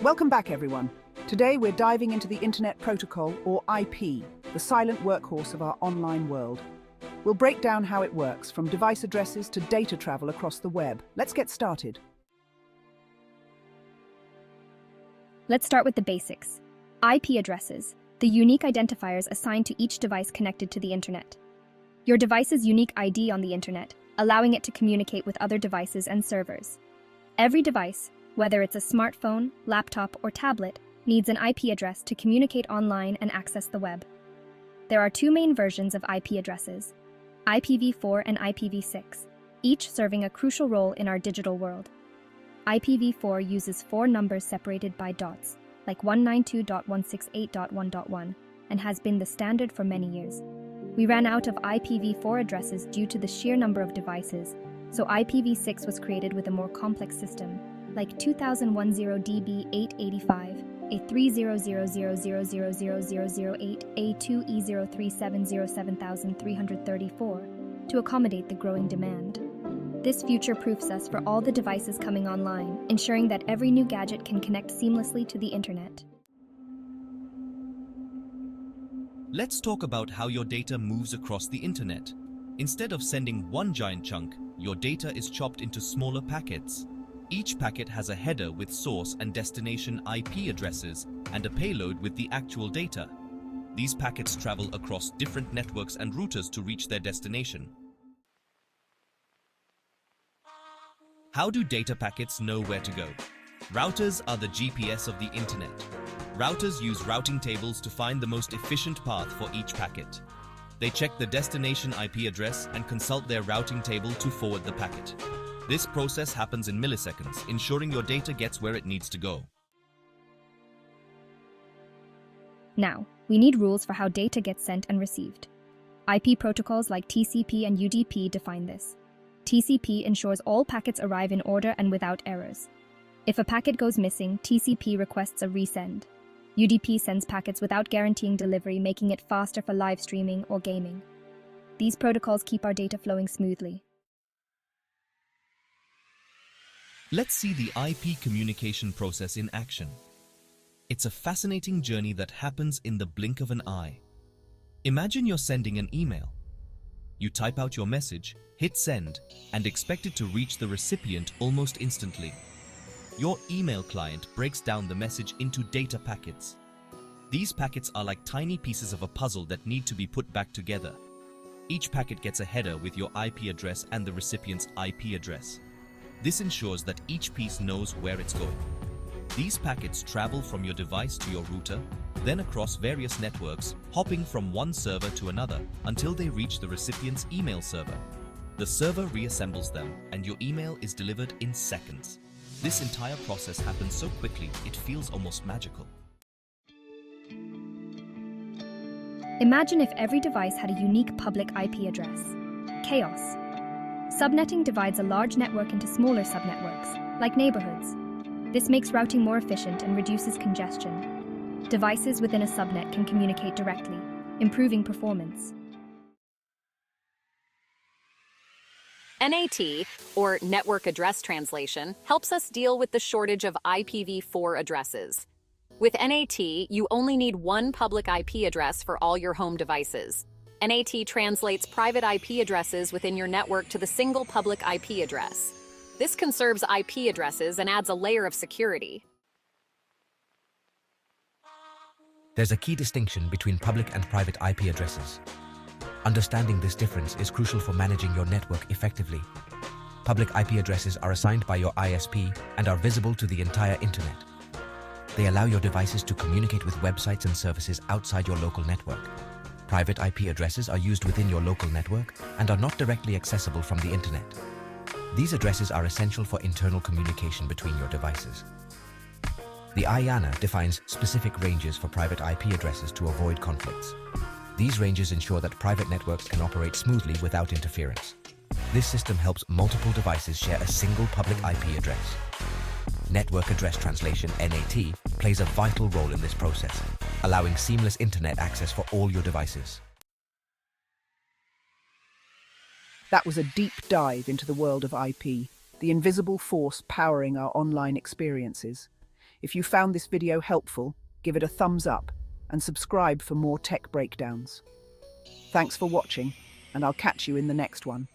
Welcome back, everyone. Today we're diving into the Internet Protocol, or IP, the silent workhorse of our online world. We'll break down how it works, from device addresses to data travel across the web. Let's get started. Let's start with the basics. IP addresses, the unique identifiers assigned to each device connected to the Internet. Your device's unique ID on the Internet, allowing it to communicate with other devices and servers. Every device, whether it's a smartphone, laptop, or tablet, needs an IP address to communicate online and access the web. There are two main versions of IP addresses, IPv4 and IPv6, each serving a crucial role in our digital world. IPv4 uses four numbers separated by dots, like 192.168.1.1, and has been the standard for many years. We ran out of IPv4 addresses due to the sheer number of devices, so IPv6 was created with a more complex system, like 2010DB885, A3000000008, A2E03707334, to accommodate the growing demand. This future-proofs us for all the devices coming online, ensuring that every new gadget can connect seamlessly to the Internet. Let's talk about how your data moves across the Internet. Instead of sending one giant chunk, your data is chopped into smaller packets. Each packet has a header with source and destination IP addresses and a payload with the actual data. These packets travel across different networks and routers to reach their destination. How do data packets know where to go? Routers are the GPS of the Internet. Routers use routing tables to find the most efficient path for each packet. They check the destination IP address and consult their routing table to forward the packet. This process happens in milliseconds, ensuring your data gets where it needs to go. Now, we need rules for how data gets sent and received. IP protocols like TCP and UDP define this. TCP ensures all packets arrive in order and without errors. If a packet goes missing, TCP requests a resend. UDP sends packets without guaranteeing delivery, making it faster for live streaming or gaming. These protocols keep our data flowing smoothly. Let's see the IP communication process in action. It's a fascinating journey that happens in the blink of an eye. Imagine you're sending an email. You type out your message, hit send, and expect it to reach the recipient almost instantly. Your email client breaks down the message into data packets. These packets are like tiny pieces of a puzzle that need to be put back together. Each packet gets a header with your IP address and the recipient's IP address. This ensures that each piece knows where it's going. These packets travel from your device to your router, then across various networks, hopping from one server to another until they reach the recipient's email server. The server reassembles them, and your email is delivered in seconds. This entire process happens so quickly, it feels almost magical. Imagine if every device had a unique public IP address. Chaos. Subnetting divides a large network into smaller subnetworks, like neighborhoods. This makes routing more efficient and reduces congestion. Devices within a subnet can communicate directly, improving performance. NAT, or Network Address Translation, helps us deal with the shortage of IPv4 addresses. With NAT, you only need one public IP address for all your home devices. NAT translates private IP addresses within your network to the single public IP address. This conserves IP addresses and adds a layer of security. There's a key distinction between public and private IP addresses. Understanding this difference is crucial for managing your network effectively. Public IP addresses are assigned by your ISP and are visible to the entire Internet. They allow your devices to communicate with websites and services outside your local network. Private IP addresses are used within your local network and are not directly accessible from the Internet. These addresses are essential for internal communication between your devices. The IANA defines specific ranges for private IP addresses to avoid conflicts. These ranges ensure that private networks can operate smoothly without interference. This system helps multiple devices share a single public IP address. Network Address Translation (NAT) plays a vital role in this process, allowing seamless Internet access for all your devices. That was a deep dive into the world of IP, the invisible force powering our online experiences. If you found this video helpful, give it a thumbs up and subscribe for more tech breakdowns. Thanks for watching, and I'll catch you in the next one.